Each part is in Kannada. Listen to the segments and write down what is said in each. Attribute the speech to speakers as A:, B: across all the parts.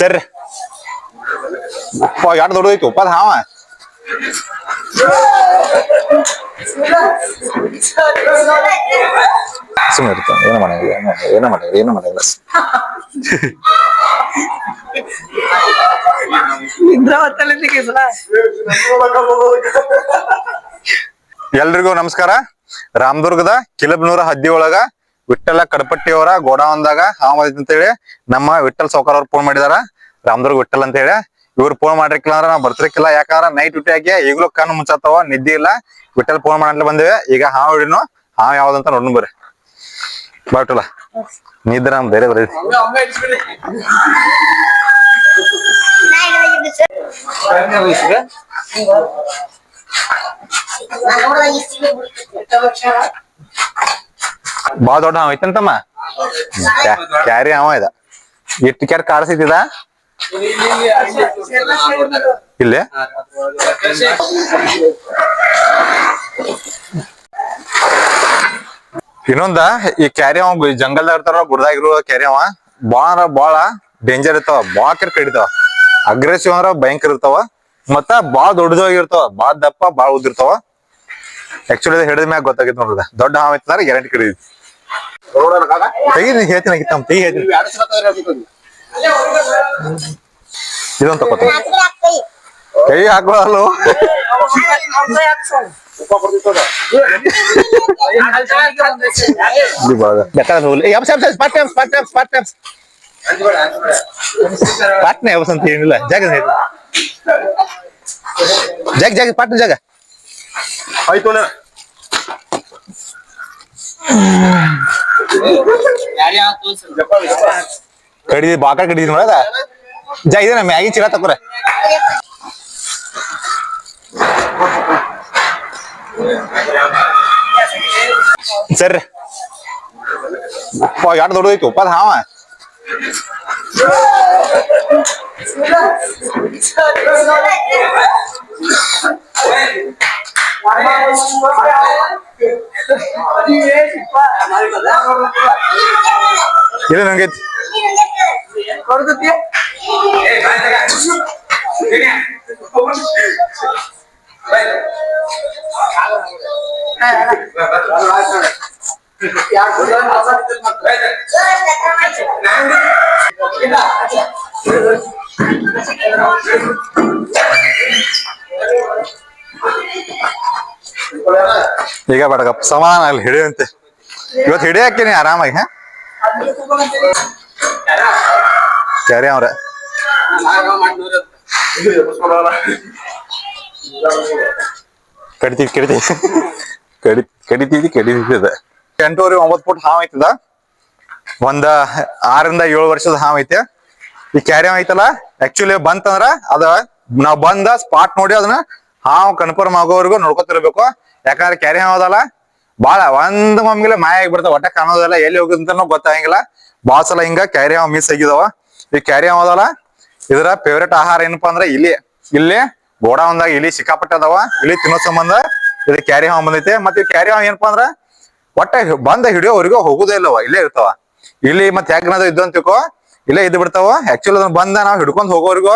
A: ಸರ್ ಎರಡು ದೊಡ್ಡದೈತು ಉಪ್ಪದ ಹಾವ ಸುಮ್ಮನೆ ಇರ್ತ ಏನೋ ಮಾಡಂಗಿಲ್ಲ ಏನೋ ಮಾಡಂಗಿಲ್ಲ ಎಲ್ರಿಗೂ ನಮಸ್ಕಾರ. ರಾಮದುರ್ಗದ ಕಿಲಬ್ನೂರ ಹದ್ದಿ ಒಳಗ ವಿಠ್ಠಲ ಕಡಪಟ್ಟಿಯವರ ಗೋಡಾವನ್ದಾಗ ಹಾವ ಅಂತ ಹೇಳಿ ನಮ್ಮ ವಿಠ್ಠಲ್ ಸಾವ್ಕಾರ ಅವ್ರು ಫೋನ್ ಮಾಡಿದಾರ. ರಾಮದುರ್ಗ ವಿಠ್ಠಲ್ ಅಂತ ಹೇಳಿ ಇವ್ರು ಫೋನ್ ಮಾಡಿರ್ಕಿಲ್ಲ ಅಂದ್ರೆ ನಾವು ಬರ್ತಿರ್ಕಿಲ್ಲ. ಯಾಕಂದ್ರ ನೈಟ್ ಡ್ಯೂಟಿ ಆಗಿ ಈಗಲೂ ಕಣ್ಣು ಮುಚ್ಚಾತವ, ನಿದ್ದೆ ಇಲ್ಲ. ವಿಠ್ಠಲ್ ಫೋನ್ ಮಾಡಂತ ಬಂದೇವೆ. ಈಗ ಹಾವ್ ಹಿಡಿನು, ಹಾವ್ ಯಾವ್ದಂತ ನೋಡ್ ಬರ್ರಿ. ಬಾಟಲ್ಲ ನಿದ್ರ ನಮ್ ಬೇರೆ ಬರೀ ಬಾಳ ದೊಡ್ಡ ಹಾವ ಐತಂತಮ್ಮ. ಕ್ಯಾರಿ ಹಾವ ಇದ. ಎಷ್ಟು ಕ್ಯಾರ ಕಾಡ್ಸಿದ ಇಲ್ಲೇ ಇನ್ನೊಂದ ಈ ಕ್ಯಾರಿ ಹಾವ ಜಂಗಲ್ದಾಗ ಇರ್ತಾರ, ಗುಡ್ದಾಗಿರುವ ಕ್ಯಾರಿ ಹಾವ ಬಾಳ ಡೇಂಜರ್ ಇರ್ತಾವ. ಬಾಳ ಕೆರ್ ಕಡಿತಾವ. ಅಗ್ರೆಸಿವ್ ಅಂದ್ರ ಭಯಂಕರ ಇರ್ತಾವ. ಮತ್ತ ಬಾಳ ದೊಡ್ಡದಾಗಿರ್ತಾವ, ಬಾಳ ದಪ್ಪ ಬಾಳ ಉದ್ದಿರ್ತಾವ. ಆಕ್ಚುಲಿ ಹಿಡಿದ ಮ್ಯಾಗ ಗೊತ್ತಾಗಿತ್ತು ನೋಡ್ದ. ದೊಡ್ಡ ಹಾವ ಐತಂದ್ರ ಗ್ಯಾರಂಟಿ ಕಡಿದಿ. ತೆಗಿ ಹೇಳ್ತೀನಿ ತೆಗಿ ಹೇಳ್ತೀನಿ. ಇದೊಂದು ತಕೋತ ಕೈ ಹಾಕೋಲ್ಲ. ಪಾಟ್ನೆ ಅಂತ ಏನಿಲ್ಲ. ಜಾಗ ಜಾಗ ಪಾಟ್ನ ಜಾಗ ಆಯ್ತು. ಕಡಿದಿ ಬಾಕ ಕಡಿದಿ ನೋಡದ ಜಾ ಇದೆ ಮ್ಯಾಗಿ ಚೀಲ ತಕೋರ. ಸರ್ ಎರಡು ದೊಡ್ಡದೈತು ಉಪ್ಪದ ಹಾವ ಇಲ್ಲ ನಂಗೈತಿ. ಈಗ ಬಡಗಪ್ಪ ಸಮಾನ ಅಲ್ಲಿ ಹಿಡಿಯಂತೆ. ಇವತ್ತು ಹಿಡಿ ಹಾಕಿನಿ ಆರಾಮಾಗಿ. ಕ್ಯಾರಿ ಅವ್ರ ಕಡಿತೀವಿ 8 9 ಫುಟ್ ಹಾವ್ ಐತದ. ಒಂದ 6 ರಿಂದ 7 ವರ್ಷದ ಹಾವ್ ಐತೆ. ಈ ಕ್ಯಾರಿ ಹಾವ್ ಐತಲ್ಲ, ಆಕ್ಚುಲಿ ಬಂತಂದ್ರ ಅದ ನಾವ್ ಬಂದ ಸ್ಪಾಟ್ ನೋಡಿ ಅದನ್ನ ಹಾವ್ ಕನ್ಫರ್ಮ್ ಆಗೋವರೆಗೂ ನೋಡ್ಕೊತಿರ್ಬೇಕು. ಯಾಕಂದ್ರೆ ಕ್ಯಾರಿ ಹಾವ್ ಅದಲ್ಲ ಬಾಳ ಒಂದ್ ಒಮ್ಮಿಲೆ ಮಾಯ ಆಗಿಬಿಡ್ತಾವ. ಒಟ್ಟ ಕಾಣೋದಿಲ್ಲ, ಎಲ್ಲಿ ಹೋಗುದಂತಾನು ಗೊತ್ತಾಗಂಗಿಲ್ಲ. ಬಾಳ ಸಲ ಹಿಂಗ ಕ್ಯಾರಿ ಹಾವ್ ಮಿಸ್ ಆಗಿದಾವ. ಈ ಕ್ಯಾರಿ ಹಾವ್ ಅದಲ್ಲ, ಇದರ ಫೇವ್ರೇಟ್ ಆಹಾರ ಏನಪ್ಪಾ ಅಂದ್ರೆ ಇಲ್ಲಿ ಗೋಡಾವನ್ದಾಗ ಇಲಿ ಸಿಕ್ಕಾಪಟ್ಟೆ ಅದಾವ. ಇಲಿ ತಿನ್ನೋ ಸಂಬಂಧ ಇದು ಕ್ಯಾರಿ ಹಾವ್ ಬಂದೈತೆ. ಮತ್ತೆ ಈ ಕ್ಯಾರಿ ಹಾವ್ ಏನಪ್ಪಾ ಅಂದ್ರ ಒಟ್ಟ ಬಂದ ಹಿಡಿಯೋವರೆಗೂ ಹೋಗುದೇ ಇಲ್ಲವ, ಇಲ್ಲೇ ಇರ್ತಾವ. ಇಲ್ಲಿ ಮತ್ತೆ ಹೆಗ್ನದ ಇದ್ದು ಅಂತಿಕೋ ಇಲ್ಲೇ ಇದ್ದು ಬಿಡ್ತಾವ. ಆಕ್ಚುಲಿ ಅದನ್ನ ಬಂದ ನಾವ್ ಹಿಡ್ಕೊಂಡ್ ಹೋಗೋವರೆಗೂ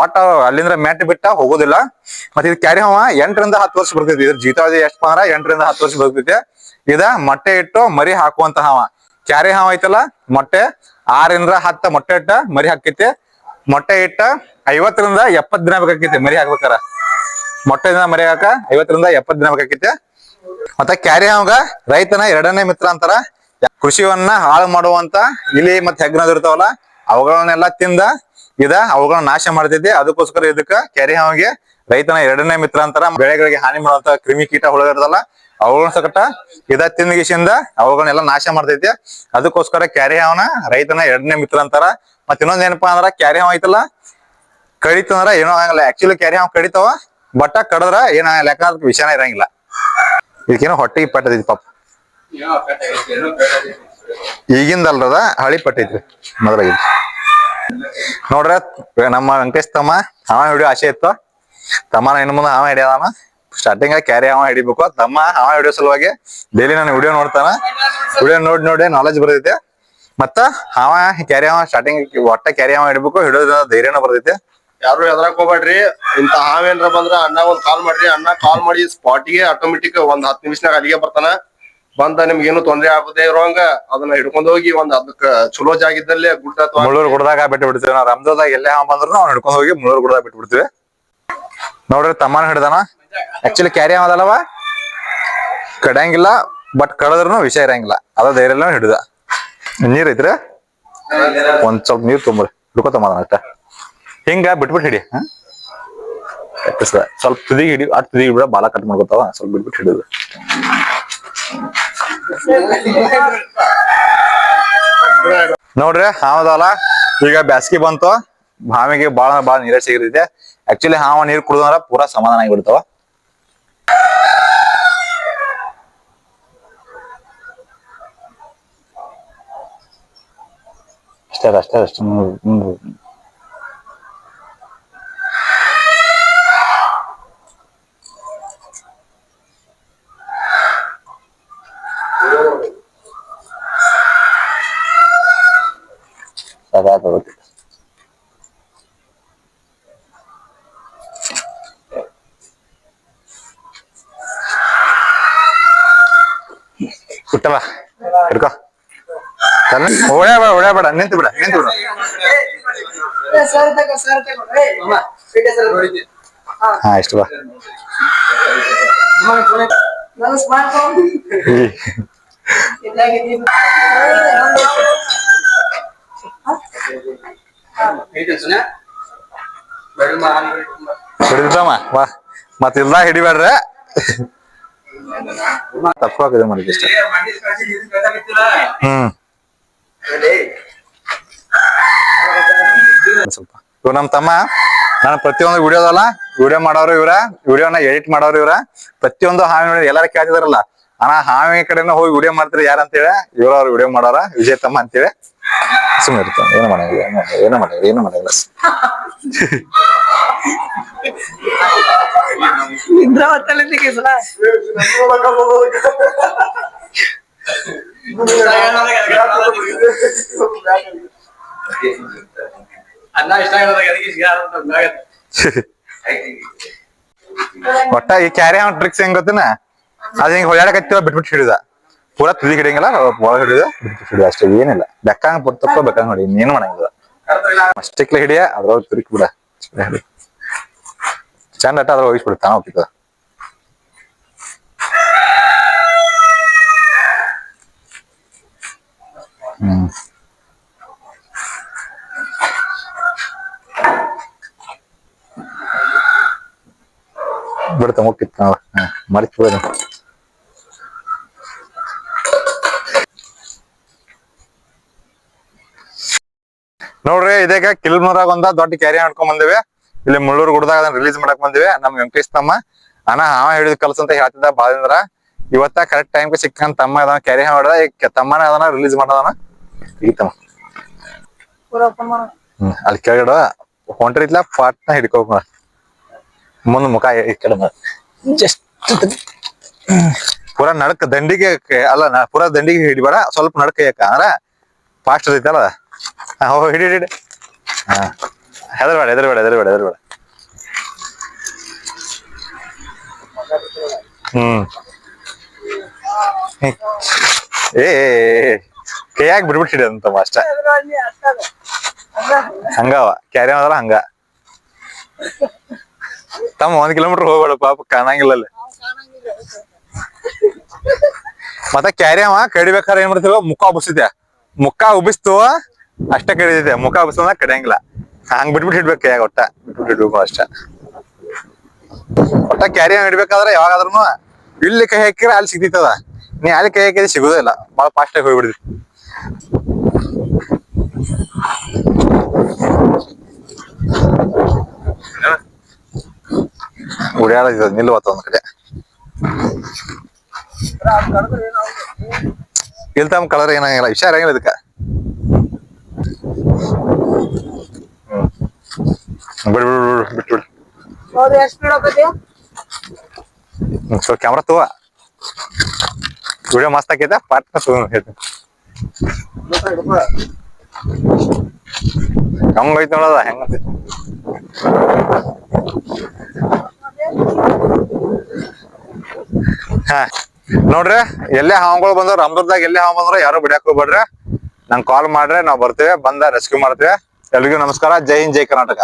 A: ಒಟ್ಟ ಅಲ್ಲಿಂದ್ರ ಮೆಟ್ ಬಿಟ್ಟ ಹೋಗೋದಿಲ್ಲ. ಮತ್ತೆ ಇದು ಕ್ಯಾರಿ ಹಾವ 8 ರಿಂದ 10 ವರ್ಷ ಬರ್ತೈತಿ. ಇದ್ರ ಜೀತಾವಧಿ ಎಷ್ಟಪ್ಪ ಅಂದ್ರ 8 ರಿಂದ 10 ವರ್ಷ ಬರ್ತೈತಿ. ಇದ ಮೊಟ್ಟೆ ಇಟ್ಟು ಮರಿ ಹಾಕುವಂತ ಹಾವ. ಕ್ಯಾರಿ ಹಾವ ಐತಲ್ಲ, ಮೊಟ್ಟೆ 6 ರಿಂದ 10 ಮೊಟ್ಟೆ ಇಟ್ಟ ಮರಿ ಹಾಕೈತಿ. ಮೊಟ್ಟೆ ಇಟ್ಟ 50 ರಿಂದ 70 ದಿನ ಬೇಕಾಕೈತಿ ಮರಿ ಹಾಕ್ಬೇಕಾರ. ಮೊಟ್ಟೆದಿಂದ ಮರಿ ಹಾಕ 50 ರಿಂದ 70 ದಿನ ಬೇಕಾಕೈತಿ. ಮತ್ತೆ ಕ್ಯಾರಿ ಹಾವ್ಗ ರೈತನ 2ನೇ ಮಿತ್ರ ಅಂತಾರ. ಕೃಷಿಯನ್ನ ಹಾಳು ಮಾಡುವಂತ ಇಲಿ ಮತ್ತೆ ಹೆಗ್ನದ್ ಇರ್ತಾವಲ್ಲ, ಅವುಗಳನ್ನೆಲ್ಲ ತಿಂದ ಅವುಗಳನ್ನ ನಾಶ ಮಾಡ್ತೈತಿ. ಅದಕ್ಕೋಸ್ಕರ ಇದಕ್ಕ ಕ್ಯಾರಿ ಹಾವಿಗೆ ರೈತನ 2ನೇ ಮಿತ್ರ ಅಂತಾರ. ಬೆಳೆಗಳಿಗೆ ಹಾನಿ ಮಾಡುವಂತ ಕ್ರಿಮಿ ಕೀಟ ಹುಳ ಇರ್ತಲ್ಲ, ಅವುಗಳನ್ನ ಸಕಟ ತಿಂದಗಿಸಿಂದ ಅವುಗಳನ್ನೆಲ್ಲ ನಾಶ ಮಾಡ್ತೈತಿ. ಅದಕ್ಕೋಸ್ಕರ ಕ್ಯಾರಿ ಹಾವನ ರೈತನ 2ನೇ ಮಿತ್ರ ಅಂತಾರ. ಮತ್ ಇನ್ನೊಂದ್ ಏನಪ್ಪಾ ಅಂದ್ರ ಕ್ಯಾರಿ ಹಾವ್ ಐತಲ್ಲ, ಕಡಿತಂದ್ರ ಏನೋ ಆಗಲ್ಲ. ಆಕ್ಚುಲಿ ಕ್ಯಾರಿ ಹಾವ್ ಕಡಿತಾವ, ಬಟ್ಟ ಕಡದ್ರ ಏನಾಗಲ್ಲ. ಯಾಕಂದ್ರ ವಿಷಾನ ಇರಂಗಿಲ್ಲ. ಇದಕ್ಕೇನೋ ಹೊಟ್ಟಿಗೆ ಪಟ್ಟದೈತಿ ಪಾಪ. ಈಗಿಂದಲ್ರದ ಹಳಿ ಪಟ್ಟೈತ್ರಿ ಮೊದಲಾಗಿ. ನೋಡ್ರ ನಮ್ಮ ವೆಂಕಟೇಶ್ ತಮ್ಮ ಹಾವ ಹಿಡಿಯೋ ಆಸೆ ಇತ್ತು. ತಮ್ಮನ ಇನ್ನು ಮುಂದೆ ಹಾವ ಹಿಡಿಯೋದಾನ. ಸ್ಟಾರ್ಟಿಂಗ್ ಕ್ಯಾರಿ ಹಾವ ಹಿಡಿಬೇಕು. ತಮ್ಮ ಹಾವ ಹಿಡಿಯೋ ಸಲುವಾಗಿ ಡೈಲಿ ನಾನು ವಿಡಿಯೋ ನೋಡ್ತಾನ. ವಿಡಿಯೋ ನೋಡಿ ನಾಲೆಜ್ ಬರ್ತೈತೆ. ಮತ್ತ ಹಾವ ಕ್ಯಾರಿ ಹಾವ ಸ್ಟಾರ್ಟಿಂಗ್ ಒಟ್ಟ ಕ್ಯಾರಿ ಹಾವ ಹಿಡ್ಬೇಕು, ಹಿಡಿಯೋದ್ರ ಧೈರ್ಯನ ಬರ್ತೈತೆ.
B: ಯಾರು ಎದ್ರಾಕ್ ಹೋಗ್ಬೇಡ್ರಿ. ಇಂತ ಹಾವೇನ್ರ ಬಂದ್ರ ಅಣ್ಣ ಒಂದ್ ಕಾಲ್ ಮಾಡ್ರಿ. ಅಣ್ಣ ಕಾಲ್ ಮಾಡಿ ಸ್ಪಾಟಿಗೆ ಆಟೋಮೆಟಿಕ್ ಒಂದ್ 10 ನಿಮಿಷನಾಗ ಅಲ್ಲಿಗೆ ಬರ್ತಾನ. ಬಂದ ನಿಮ್ಗೆ ಏನು ತೊಂದ್ರೆ ಆಗುದೇ ಇರೋಂಗ ಅದನ್ನ ಹಿಡ್ಕೊಂಡ್ ಹೋಗಿ ಒಂದ್ ಅದಕ್ಕ ಚಲೋ ಜಾಗ ಇದ್ದಲ್ಲೇ ಗುಡ್ಡ ಅಥವಾ
A: ಮುಳ್ಳೂರ್ ಗುಡ್ದಾಗ ಬಿಟ್ಟು ಬಿಡ್ತೀವಿ ನಾವು. ರಮ್ಜಾದಾಗ ಎಲ್ಲೇ ಹಾವ ಬಂದ್ರು ನಾವು ಹಿಡ್ಕೊಂಡ್ ಹೋಗಿ ಮುಳ್ಳೂರ್ ಗುಡ್ದಾಗ ಬಿಟ್ಟು ಬಿಡ್ತೀವಿ. ನೋಡ್ರಿ ತಮ್ಮನ ಹಿಡ್ದಾನ. ಆಕ್ಚುಲಿ ಕ್ಯಾರಿ ಹಾವ ಅದಲ್ಲವ ಕಡಿಯಂಗಿಲ್ಲ, ಬಟ್ ಕಡದ್ರೂ ವಿಷಯ ಇರಂಗಿಲ್ಲ. ಅದ ಧೈರ್ಯ ಹಿಡಿದ. ನೀರ್ ಐತ್ರಿ, ಒಂದ್ ಸ್ವಲ್ಪ ನೀರ್ ತೊಂಬ್ರಿ, ಹಿಡ್ಕೊತಮ್ಮ ಅಷ್ಟ. ಹಿಂಗ ಬಿಟ್ಬಿಟ್ಟು ಹಿಡಿ. ಸ್ವಲ್ಪ ತುದಿಗೆ ಹಿಡಿ, ಅಟ್ ತುದಿಗೆ ಬಿಡ, ಬಾಲ ಕಟ್ ಮಾಡ್ಕೊತಾವ. ಸ್ವಲ್ಪ ಬಿಟ್ಬಿಟ್ಟು ಹಿಡಿದು ನೋಡ್ರಿ ಹಾವದಲ್ಲ. ಈಗ ಬ್ಯಾಸ್ಗಿ ಬಂತು, ಹಾವಿಗೆ ಬಾಳ ನೀರ ಸಿಗಿರ್ತೈತೆ. ಆಕ್ಚುಲಿ ಹಾವ ನೀರ್ ಕುಡಿದ್ರ ಪೂರಾ ಸಮಾಧಾನ ಆಗಿಬಿಡ್ತಾವ. ಅಷ್ಟೇ ಬಿಟ್ಟಲ್ಲ ಹಿಡ್ಕೊ. ಓಡಾಬೇಡ, ನಿಂತು ಬಿಡ. ಹಾ ಇಷ್ಟು ಬಾ. ಹಿಡಿದಮ್ಮ ಬಾ. ಮತ್ತ ಇಲ್ದ ಹಿಡಿಬೇಡ್ರ, ತಪ್ಪಾಗಿದೆ ಮಾಡಿದ ಇಷ್ಟ. ಸ್ವಲ್ಪ ಇವ್ ನಮ್ ತಮ್ಮ. ನಾನು ಪ್ರತಿಯೊಂದು ವಿಡಿಯೋದಲ್ಲ ವಿಡಿಯೋ ಮಾಡೋರು ಇವ್ರ, ವಿಡಿಯೋನ ಎಡಿಟ್ ಮಾಡೋರು ಇವ್ರ. ಪ್ರತಿಯೊಂದು ಹಾವಿ ನೋಡಿ ಎಲ್ಲಾರು ಕೇಳ್ತಿದಾರಲ್ಲ, ಅಣ್ಣ ಹಾವಿ ಕಡೆನ ಹೋಗಿ ವಿಡಿಯೋ ಮಾಡ್ತೀರಿ ಯಾರ ಅಂತೇಳಿ. ಇವ್ರವ್ರು ವಿಡಿಯೋ ಮಾಡೋರ, ವಿಜಯ್ ತಮ್ಮ ಅಂತೇಳಿ. ಸುಮ್ಮನೆ ಇರ್ತಾವ, ಏನು ಮಾಡಂಗಿಲ್ಲ. ಒಟ್ಟ ಈ ಕ್ಯಾರಿ ಹಾವ ಟ್ರಿಕ್ಸ್ ಹೆಂಗ್ ಗೊತ್ತಿನ, ಅದ್ ಹಿಂಗ್ ಹೊಳ್ಯಾಡಕತ್ತಿವ ಬಿಟ್ಬಿಟ್ಟು ಹಿಡಿದ. ಪೂರಾ ತುದಿ ಹಿಡಿಯಂಗಿಲ್ಲ, ಒಳಗ ಹಿಡಿದ ಬಿಟ್ಬಿಟ್ಟು ಹಿಡಿದ ಅಷ್ಟೇ, ಏನಿಲ್ಲ. ಬೆಕ್ಕಂಗ್ ಬರ್ತಪ್ಪ, ಬೆಕ್ಕಂಗ್ ಹೊಡಿ, ಇನ್ನೇನು ಮಾಡಂಗಿಲ್ಲ. ಅಷ್ಟಕ್ಲೆ ಹಿಡಿಯ, ಅದ್ರೊಳಗೆ ತುರಿಕ್ ಬಿಡ. ಚಂದ ಅಟ್ಟ ಅದ್ರ ಹೋಗಿಸ್ಬಿಡ, ತಾನ ಹೋಗ್ತದ. ಬಿಡ್ತ ಮುಕ್ಕಿತ್ತು ನಾವು ಮರ್ತ್ ಬಿಡ. ನೋಡ್ರಿ ಇದೀಗ ಕಿಲ್ಮೂರಾಗ ಒಂದ ದೊಡ್ಡ ಕ್ಯಾರಿ ಮಾಡ್ಕೊಂಡ್ ಬಂದಿವಿ. ಇಲ್ಲಿ ಮುಳ್ಳೂರ್ ಗುಡ್ದಾಗ ಅದನ್ನ ರಿಲೀಸ್ ಮಾಡಕ್ ಬಂದಿವಿ. ನಮ್ ವೆಂಕಟೇಶ್ ತಮ್ಮ ಅಣ್ಣ ಹಾವ ಹಿಡಿದ್ ಕಲ್ಸ ಅಂತ ಹೇಳ್ತಿದ್ದ ಬಾಳಿಂದ್ರ. ಇವತ್ತ ಕರೆಕ್ಟ್ ಟೈಮ್ಗೆ ಸಿಕ್ಕಂತ ತಮ್ಮ ಅದನ್ನ ಕ್ಯಾರಿ ಹಾವ ಹಿಡ್ದ. ಈಗ ತಮ್ಮನ ಅದನ್ನ ರಿಲೀಸ್ ಮಾಡೋದನ ಈತಮ್ಮ. ಅಲ್ಲಿ ಕೆಳಗಡೆ ಹೊಂಟ್ರಿತ್ಲ ಪಾಟ್ನ ಹಿಡ್ಕೋಕ ಮುಂದ್ ಮುಖ ಈ ಕಡೆ ಜಸ್ಟ್ ಪೂರಾ ನಡಕ್ ದಂಡಿಗೆ ಅಲ್ಲ, ಪೂರಾ ದಂಡಿಗೆ ಹಿಡಿಬೇಡ, ಸ್ವಲ್ಪ ನಡಕ ಯಾಕ ಅಂದ್ರ ಫಾಸ್ಟ್ ಐತಲ್ಲ. ಹಿಡಿ ಹಾ, ಹೆದರ್ಬೇಡ. ಕೈಯಾಗ ಬಿಡ್ಬಿಟ್ಟು ಹಿಡಿಯಂತಮ್ಮ ಅಷ್ಟ. ಹಂಗವ ಕ್ಯಾರಿ ಅದಲ್ಲ ಹಂಗ. ತಮ್ಮ 1 ಕಿಲೋಮೀಟರ್ ಹೋಗ್ಬೇಡ, ಪಾಪ ಕಾಣಂಗಿಲ್ಲ ಅಲ್ಲಿ. ಮತ್ತ ಕ್ಯಾರಿ ಅವ ಕಡಿಬೇಕಾದ್ರೆ ಏನ್ ಮಾಡ್ತೀವ, ಮುಖ ಉಬ್ಬಿಸಿದ್ಯಾ, ಮುಖ ಉಬ್ಬಿಸ್ತು ಅಷ್ಟ ಕಡಿದಿದೆ. ಮುಖ ಉಬ್ಬಿಸ ಕಡಿಯಂಗಿಲ್ಲ, ಹಂಗ್ ಬಿಟ್ಬಿಟ್ಟು ಹಿಡ್ಬೇಕು. ಕೈಯಾಗ ಒಟ್ಟ ಬಿಟ್ಬಿಟ್ಟು ಹಿಡ್ಬೇಕು ಅಷ್ಟ. ಒಟ್ಟ ಕ್ಯಾರಿ ಹಿಡ್ಬೇಕಾದ್ರೆ ಯಾವಾಗಾದ್ರೂ ಇಲ್ಲಿ ಕೈ ಹಾಕಿರ ಅಲ್ಲಿ ಸಿಗ್ತಿತ್ತದ. ನೀ ಅಲ್ಲಿ ಕೈ ಹಾಕಿದ್ರೆ ಸಿಗುದೇ ಇಲ್ಲ, ಬಾಳ ಫಾಸ್ಟ್ ಆಗಿ ಹೋಗ್ಬಿಡ್ತಿ. ಉಡ್ಯಾಡ ನಿಲ್ವತ್ತ ಒಂದ್ ಕಡೆ. ಇಲ್ ತಮ್ಮ ಕಲರ್ ಏನಾಗಿಲ್ಲ, ಹುಷಾರ್ ಆಗಿಲ್ಲ ಇದಕ್ಕ. ಬಿಟ್ಬಿಡು. ಸೊ ಕ್ಯಾಮ್ರಾ ತಗೋ, ವಿಡಿಯೋ ಮಸ್ತ್ ಆಕೈತೆ. ಪಾಟ್ ಹೆಂಗೈತಿ ನೋಡದ ಹೆಂಗ ಹಾ ನೋಡ್ರಿ ಎಲ್ಲೇ ಹಾವುಗಳು ಬಂದ್ರ ಅಮೃತದಾಗ ಎಲ್ಲೇ ಹಾವು ಬಂದ್ರ ಯಾರು ಬಿಡಾಕ್ ಹೋಗ್ಬೇಡ್ರಿ ನಂಗೆ ಕಾಲ್ ಮಾಡ್ರಿ ನಾವ್ ಬರ್ತೇವೆ ಬಂದ ರೆಸ್ಕ್ಯೂ ಮಾಡ್ತೇವೆ ಎಲ್ರಿಗೂ ನಮಸ್ಕಾರ ಜೈ ಹಿಂದ್ ಜೈ ಕರ್ನಾಟಕ